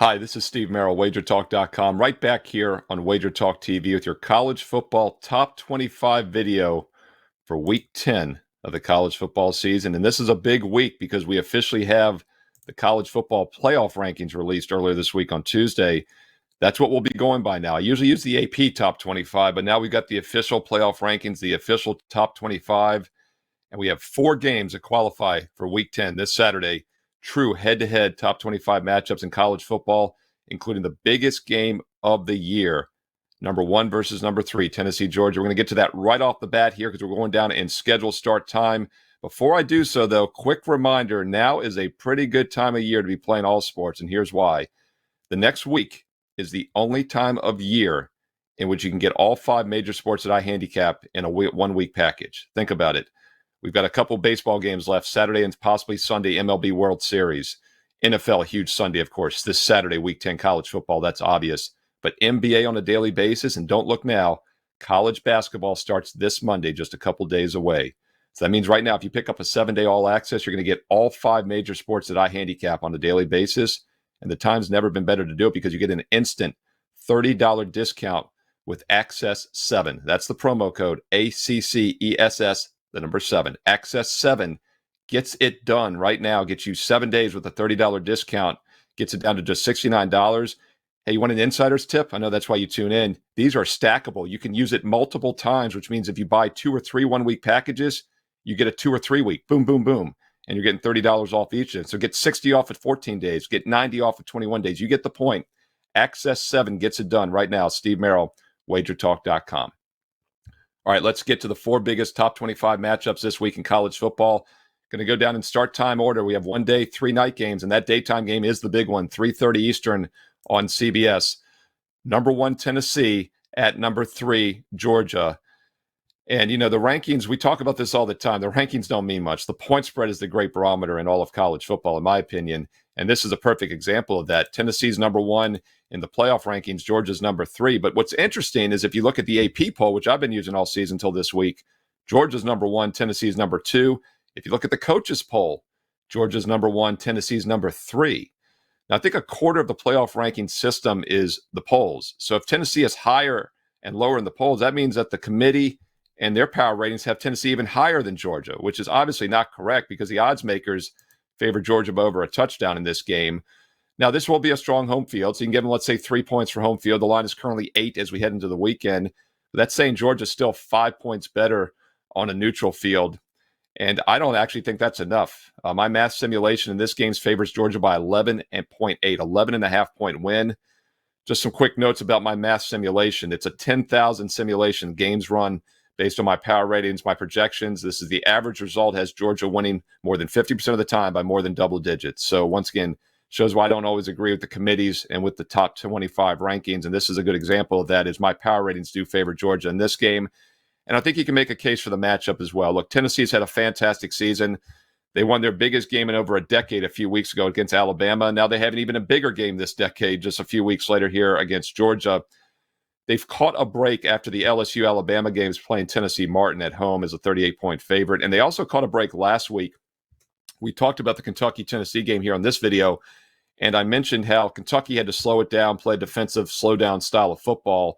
Hi, this is Steve Merril, WagerTalk.com, right back here on Wager Talk TV with your college football top 25 video for week 10 of the college football season. And this is a big week because we officially have the college football playoff rankings released earlier this week on Tuesday. That's what we'll be going by now. I usually use the AP top 25, but now we've got the official playoff rankings, the official top 25. And we have 4 games that qualify for week 10 this Saturday. True head-to-head top 25 matchups in college football, including the biggest game of the year, number 1 versus number 3, Tennessee, Georgia. We're going to get to that right off the bat here because we're going down in scheduled start time. Before I do so, though, quick reminder, now is a pretty good time of year to be playing all sports, and here's why. The next week is the only time of year in which you can get all 5 major sports that I handicap in a 1-week package. Think about it. We've got a couple baseball games left, Saturday and possibly Sunday, MLB World Series. NFL, huge Sunday, of course, this Saturday, Week 10 college football, that's obvious. But NBA on a daily basis, and don't look now, college basketball starts this Monday, just a couple days away. So that means right now, if you pick up a 7-day all-access, you're going to get all 5 major sports that I handicap on a daily basis. And the time's never been better to do it because you get an instant $30 discount with Access 7. That's the promo code ACCESS. The number 7. Access 7 gets it done right now. Gets you 7 days with a $30 discount. Gets it down to just $69. Hey, you want an insider's tip? I know that's why you tune in. These are stackable. You can use it multiple times, which means if you buy 2 or 3 1-week packages, you get a 2 or 3 week. Boom, boom, boom. And you're getting $30 off each. So get 60 off at 14 days. Get 90 off at 21 days. You get the point. Access 7 gets it done right now. Steve Merril, WagerTalk.com. All right, let's get to the 4 biggest top 25 matchups this week in college football. Going to go down in start time order. We have 1-day, 3-night games, and that daytime game is the big one, 3:30 Eastern on CBS. Number 1, Tennessee at number 3, Georgia. And, the rankings, we talk about this all the time. The rankings don't mean much. The point spread is the great barometer in all of college football, in my opinion. And this is a perfect example of that. Tennessee's number 1 in the playoff rankings. Georgia's number 3. But what's interesting is if you look at the AP poll, which I've been using all season until this week, Georgia's number 1, Tennessee's number 2. If you look at the coaches poll, Georgia's number 1, Tennessee's number 3. Now, I think a quarter of the playoff ranking system is the polls. So if Tennessee is higher and lower in the polls, that means that the committee and their power ratings have Tennessee even higher than Georgia, which is obviously not correct because the odds makers favor Georgia by over a touchdown in this game. Now, this will be a strong home field, so you can give them, let's say, 3 points for home field. The line is currently 8 as we head into the weekend. But that's saying Georgia's still 5 points better on a neutral field, and I don't actually think that's enough. My math simulation in this game favors Georgia by 11.8, 11.5-point win. Just some quick notes about my math simulation. It's a 10,000 simulation games run based on my power ratings, my projections. This is the average result, has Georgia winning more than 50% of the time by more than double digits. So once again, shows why I don't always agree with the committees and with the top 25 rankings. And this is a good example of that, is my power ratings do favor Georgia in this game. And I think you can make a case for the matchup as well. Look, Tennessee's had a fantastic season. They won their biggest game in over a decade a few weeks ago against Alabama. Now they have an even a bigger game this decade just a few weeks later here against Georgia. They've caught a break after the LSU-Alabama games playing Tennessee Martin at home as a 38-point favorite. And they also caught a break last week. We talked about the Kentucky-Tennessee game here on this video, and I mentioned how Kentucky had to slow it down, play a defensive, slow-down style of football.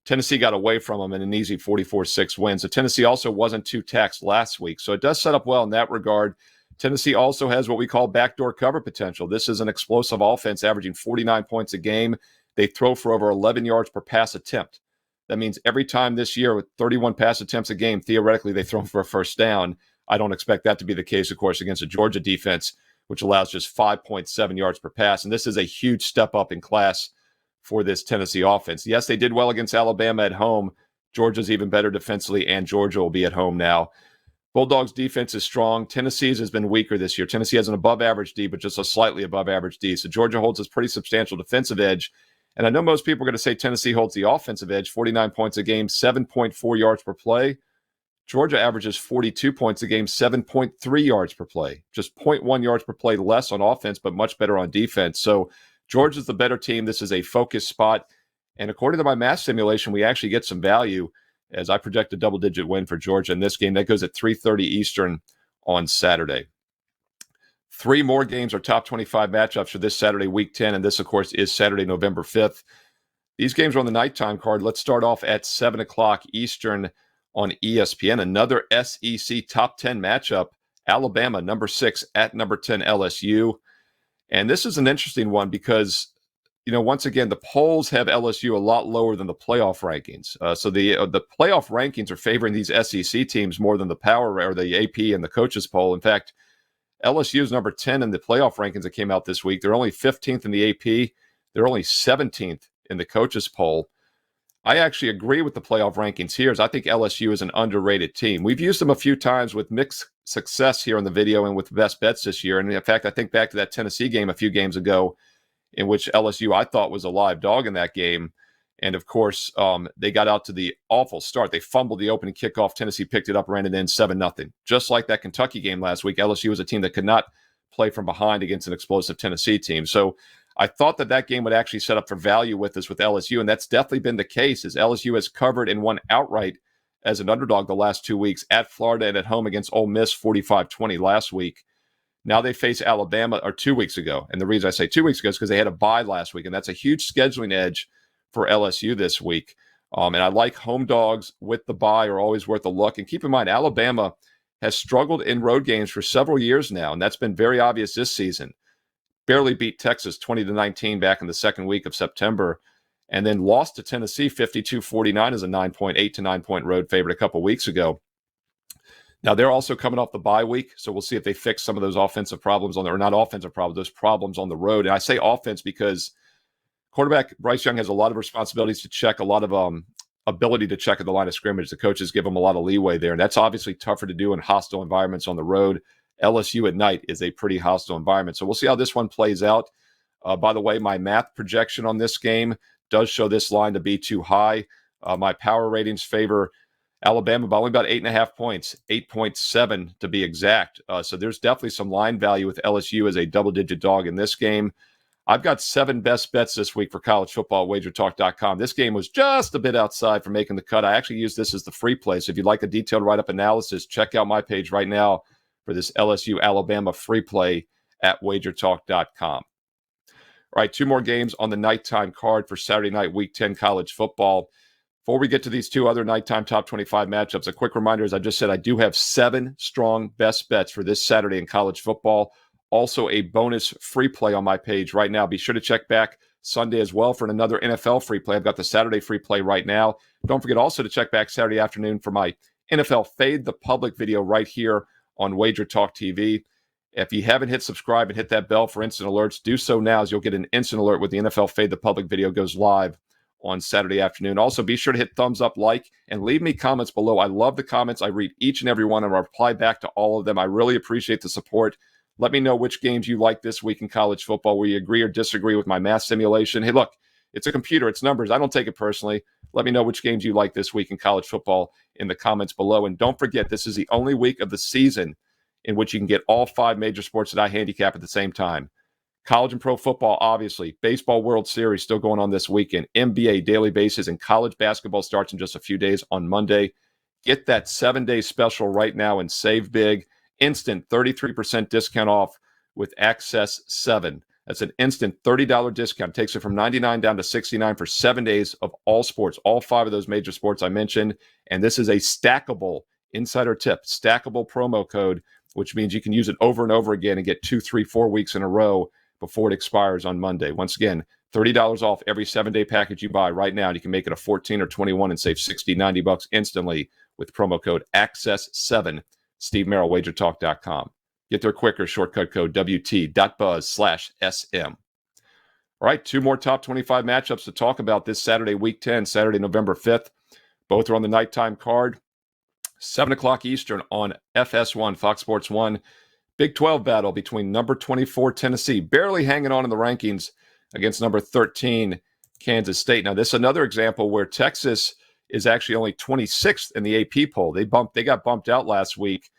Tennessee got away from them in an easy 44-6 win. So Tennessee also wasn't too taxed last week. So it does set up well in that regard. Tennessee also has what we call backdoor cover potential. This is an explosive offense averaging 49 points a game. They throw for over 11 yards per pass attempt. That means every time this year with 31 pass attempts a game, theoretically, they throw for a first down. I don't expect that to be the case, of course, against a Georgia defense, which allows just 5.7 yards per pass. And this is a huge step up in class for this Tennessee offense. Yes, they did well against Alabama at home. Georgia's even better defensively, and Georgia will be at home now. Bulldogs' defense is strong. Tennessee's has been weaker this year. Tennessee has an above-average D, but just a slightly above-average D. So Georgia holds this pretty substantial defensive edge. And I know most people are going to say Tennessee holds the offensive edge, 49 points a game, 7.4 yards per play. Georgia averages 42 points a game, 7.3 yards per play. Just 0.1 yards per play less on offense, but much better on defense. So Georgia's the better team. This is a focus spot. And according to my math simulation, we actually get some value as I project a double-digit win for Georgia in this game. That goes at 3:30 Eastern on Saturday. Three more games are top 25 matchups for this Saturday, Week 10, and this, of course, is Saturday, November 5th. These games are on the nighttime card. Let's start off at 7 o'clock Eastern on ESPN. Another SEC top 10 matchup. Alabama, number 6 at number 10 LSU. And this is an interesting one because, once again, the polls have LSU a lot lower than the playoff rankings. So the playoff rankings are favoring these SEC teams more than the power or the AP and the coaches poll. In fact, LSU is number 10 in the playoff rankings that came out this week. They're only 15th in the AP. They're only 17th in the coaches poll. I actually agree with the playoff rankings here, as I think LSU is an underrated team. We've used them a few times with mixed success here on the video and with best bets this year. And in fact, I think back to that Tennessee game a few games ago in which LSU, I thought, was a live dog in that game. And of course, they got out to the awful start. They fumbled the opening kickoff. Tennessee picked it up, ran it in 7-0. Just like that Kentucky game last week, LSU was a team that could not play from behind against an explosive Tennessee team. So I thought that game would actually set up for value with us with LSU, and that's definitely been the case, as LSU has covered and won outright as an underdog the last 2 weeks at Florida and at home against Ole Miss 45-20 last week. Now they face Alabama, or 2 weeks ago. And the reason I say 2 weeks ago is because they had a bye last week, and that's a huge scheduling edge for LSU this week. And I like home dogs with the bye are always worth a look. And keep in mind, Alabama has struggled in road games for several years now, and that's been very obvious this season. Barely beat Texas 20-19 back in the second week of September, and then lost to Tennessee 52-49 as a 8 to 9 point road favorite a couple weeks ago. Now, they're also coming off the bye week, so we'll see if they fix some of those offensive problems or not offensive problems, those problems on the road. And I say offense because quarterback Bryce Young has a lot of responsibilities to check, a lot of ability to check at the line of scrimmage. The coaches give him a lot of leeway there, and that's obviously tougher to do in hostile environments on the road. LSU at night is a pretty hostile environment. So we'll see how this one plays out. By the way, my math projection on this game does show this line to be too high. My power ratings favor Alabama by only about 8.5 points, 8.7 to be exact. So there's definitely some line value with LSU as a double-digit dog in this game. I've got 7 best bets this week for college football at wagertalk.com. This game was just a bit outside for making the cut. I actually use this as the free play. So if you'd like a detailed write-up analysis, check out my page right now for this LSU-Alabama free play at wagertalk.com. All right, 2 more games on the nighttime card for Saturday night, Week 10 college football. Before we get to these 2 other nighttime top 25 matchups, a quick reminder, as I just said, I do have 7 strong best bets for this Saturday in college football. Also a bonus free play on my page right now. Be sure to check back Sunday as well for another NFL free play. I've got the Saturday free play right now. Don't forget also to check back Saturday afternoon for my NFL Fade the Public video right here on Wager Talk TV. If you haven't hit subscribe and hit that bell for instant alerts, do so now, as you'll get an instant alert when the NFL Fade the Public video goes live on Saturday afternoon. Also, be sure to hit thumbs up, like, and leave me comments below. I love the comments. I read each and every one, and I reply back to all of them. I really appreciate the support. Let me know which games you like this week in college football, where you agree or disagree with my math simulation. Hey, look, it's a computer. It's numbers. I don't take it personally. Let me know which games you like this week in college football in the comments below. And don't forget, this is the only week of the season in which you can get all 5 major sports that I handicap at the same time. College and pro football, obviously. Baseball World Series still going on this weekend. NBA daily basis, and college basketball starts in just a few days on Monday. Get that 7-day special right now and save big. Instant 33% discount off with Access 7. That's an instant $30 discount. Takes it from $99 down to $69 for 7 days of all sports, all 5 of those major sports I mentioned. And this is a stackable, insider tip, stackable promo code, which means you can use it over and over again and get 2, 3, 4 weeks in a row before it expires on Monday. Once again, $30 off every 7-day package you buy right now. And you can make it a 14 or 21 and save $60, $90 instantly with promo code ACCESS7. Steve Merril, wagertalk.com. Get there quicker, shortcut code WT.buzz/SM. All right, 2 more top 25 matchups to talk about this Saturday, Week 10, Saturday, November 5th. Both are on the nighttime card. 7 o'clock Eastern on FS1, Fox Sports 1. Big 12 battle between number 24 Tennessee, barely hanging on in the rankings, against number 13 Kansas State. Now, this is another example where Texas is actually only 26th in the AP poll. They got bumped out last week.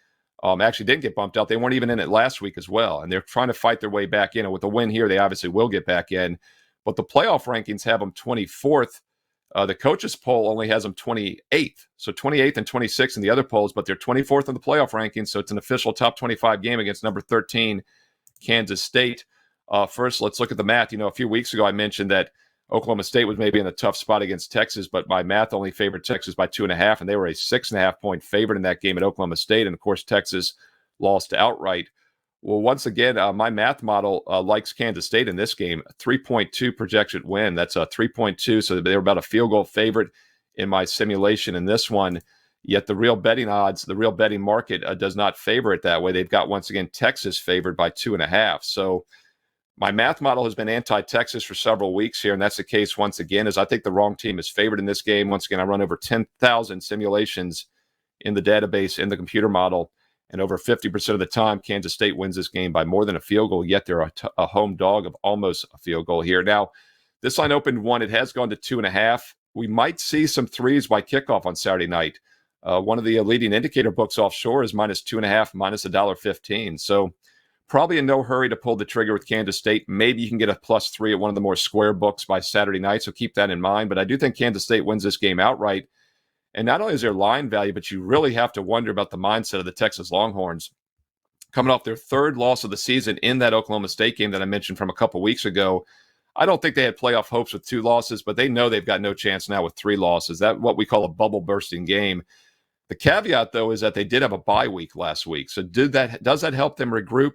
Actually didn't get bumped out. They weren't even in it last week as well. And they're trying to fight their way back in. And with the win here, they obviously will get back in. But the playoff rankings have them 24th. The coaches poll only has them 28th. So 28th and 26th in the other polls, but they're 24th in the playoff rankings. So it's an official top 25 game against number 13 Kansas State. First, let's look at the math. A few weeks ago, I mentioned that Oklahoma State was maybe in a tough spot against Texas, but my math only favored Texas by 2.5, and they were a 6.5-point favorite in that game at Oklahoma State. And, of course, Texas lost outright. Well, once again, my math model likes Kansas State in this game. 3.2 projected win. That's a 3.2, so they were about a field goal favorite in my simulation in this one. Yet the real betting odds, the real betting market does not favor it that way. They've got, once again, Texas favored by 2.5. So my math model has been anti-Texas for several weeks here, and that's the case once again, as I think the wrong team is favored in this game. Once again, I run over 10,000 simulations in the database, in the computer model, and over 50% of the time, Kansas State wins this game by more than a field goal, yet they're a home dog of almost a field goal here. Now, this line opened 1. It has gone to 2.5. We might see some threes by kickoff on Saturday night. One of the leading indicator books offshore is -2.5, minus $1.15. So probably in no hurry to pull the trigger with Kansas State. Maybe you can get a +3 at one of the more square books by Saturday night, so keep that in mind. But I do think Kansas State wins this game outright. And not only is there line value, but you really have to wonder about the mindset of the Texas Longhorns. Coming off their third loss of the season in that Oklahoma State game that I mentioned from a couple weeks ago, I don't think they had playoff hopes with 2 losses, but they know they've got no chance now with 3 losses. That's what we call a bubble-bursting game. The caveat, though, is that they did have a bye week last week. So does that help them regroup,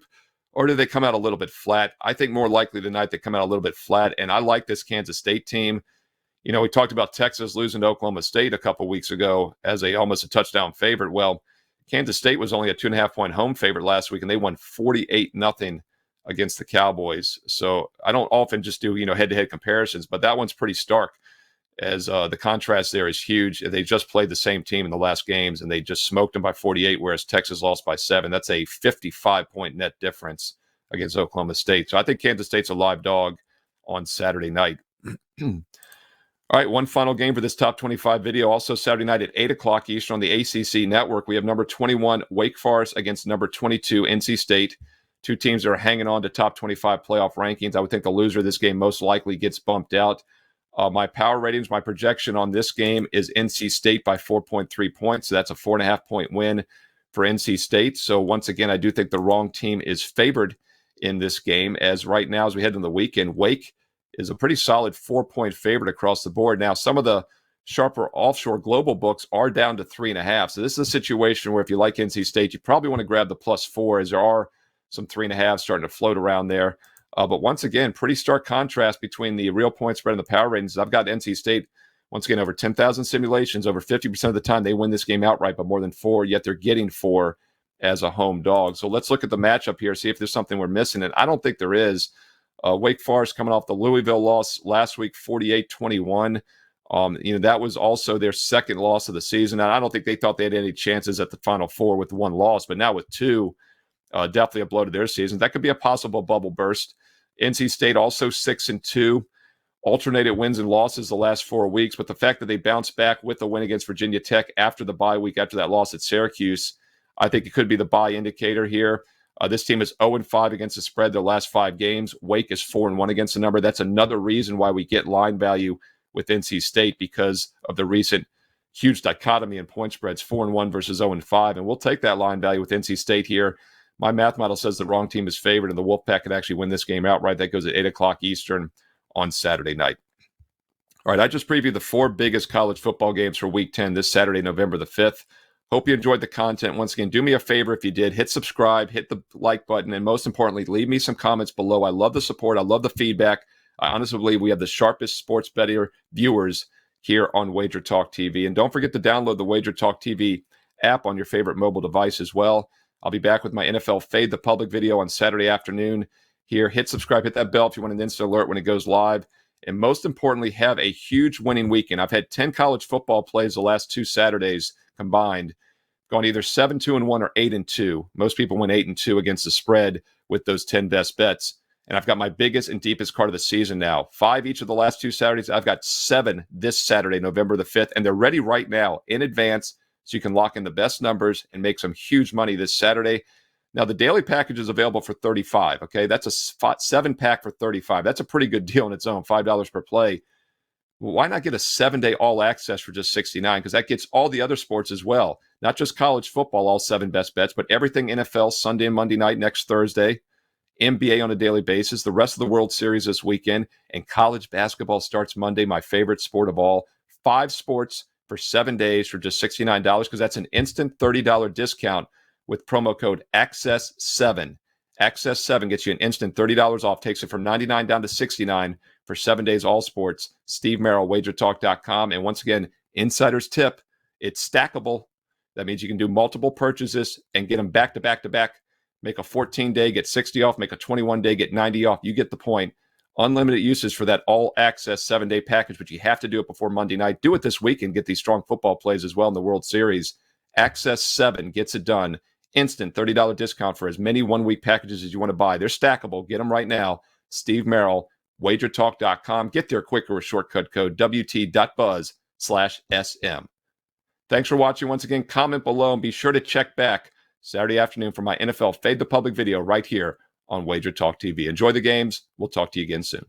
or do they come out a little bit flat? I think more likely tonight they come out a little bit flat, and I like this Kansas State team. We talked about Texas losing to Oklahoma State a couple weeks ago as almost a touchdown favorite. Well, Kansas State was only a 2.5-point home favorite last week, and they won 48-0 against the Cowboys. So I don't often just do, head-to-head comparisons, but that one's pretty stark, as the contrast there is huge. They just played the same team in the last games, and they just smoked them by 48, whereas Texas lost by 7. That's a 55-point net difference against Oklahoma State. So I think Kansas State's a live dog on Saturday night. All right, one final game for this top 25 video. Also Saturday night at 8 o'clock Eastern on the ACC network. We have number 21 Wake Forest against number 22 NC State. 2 teams that are hanging on to top 25 playoff rankings. I would think the loser of this game most likely gets bumped out. My power ratings, my projection on this game is NC State by 4.3 points. So that's a 4.5-point win for NC State. So once again, I do think the wrong team is favored in this game, as right now, as we head into the weekend, Wake is a pretty solid 4-point favorite across the board. Now, some of the sharper offshore global books are down to 3.5. So this is a situation where if you like NC State, you probably want to grab the +4, as there are some 3.5 starting to float around there. But once again, pretty stark contrast between the real point spread and the power ratings. I've got NC State, once again, over 10,000 simulations. Over 50% of the time, they win this game outright by more than 4, yet they're getting 4 as a home dog. So let's look at the matchup here, see if there's something we're missing. And I don't think there is. Wake Forest coming off the Louisville loss last week, 48-21. That was also their second loss of the season. And I don't think they thought they had any chances at the Final Four with 1 loss, but now with 2, definitely a blow to their season. That could be a possible bubble burst. NC State also 6-2, alternated wins and losses the last 4 weeks. But the fact that they bounced back with the win against Virginia Tech after the bye week, after that loss at Syracuse, I think it could be the bye indicator here. This team is 0-5 against the spread their last 5 games. Wake is 4-1 against the number. That's another reason why we get line value with NC State, because of the recent huge dichotomy in point spreads, 4-1 versus 0-5. And we'll take that line value with NC State here. My math model says the wrong team is favored, and the Wolfpack could actually win this game outright. That goes at 8 o'clock Eastern on Saturday night. All right, I just previewed the 4 biggest college football games for Week 10 this Saturday, November the 5th. Hope you enjoyed the content. Once again, do me a favor if you did. Hit subscribe, hit the like button, and most importantly, leave me some comments below. I love the support. I love the feedback. I honestly believe we have the sharpest sports bettor viewers here on Wager Talk TV. And don't forget to download the Wager Talk TV app on your favorite mobile device as well. I'll be back with my NFL Fade the Public video on Saturday afternoon here. Hit subscribe, hit that bell if you want an instant alert when it goes live. And most importantly, have a huge winning weekend. I've had 10 college football plays the last 2 Saturdays combined, going either 7-2-1 or 8-2. Most people went 8-2 against the spread with those 10 best bets. And I've got my biggest and deepest card of the season now. 5 each of the last 2 Saturdays. I've got 7 this Saturday, November the 5th. And they're ready right now in advance, so you can lock in the best numbers and make some huge money this Saturday. Now, the daily package is available for $35, okay? That's a 7-pack for $35. That's a pretty good deal on its own, $5 per play. Well, why not get a 7-day all-access for just $69? Because that gets all the other sports as well. Not just college football, all 7 best bets, but everything NFL, Sunday and Monday night, next Thursday. NBA on a daily basis, the rest of the World Series this weekend, and college basketball starts Monday, my favorite sport of all. 5 sports for 7 days for just $69 because that's an instant $30 discount with promo code ACCESS7. ACCESS7 gets you an instant $30 off, takes it from $99 down to $69 for 7 days, all sports. Steve Merril, WagerTalk.com. And once again, insider's tip, it's stackable. That means you can do multiple purchases and get them back to back to back. Make a 14-day, get 60 off. Make a 21-day, get 90 off. You get the point. Unlimited uses for that all-access 7-day package, but you have to do it before Monday night. Do it this week and get these strong football plays as well in the World Series. Access 7 gets it done. Instant $30 discount for as many one-week packages as you want to buy. They're stackable. Get them right now. Steve Merril, WagerTalk.com. Get there quicker with shortcut code WT.buzz/SM. Thanks for watching once again. Comment below and be sure to check back Saturday afternoon for my NFL Fade the Public video right here on Wager Talk TV. Enjoy the games. We'll talk to you again soon.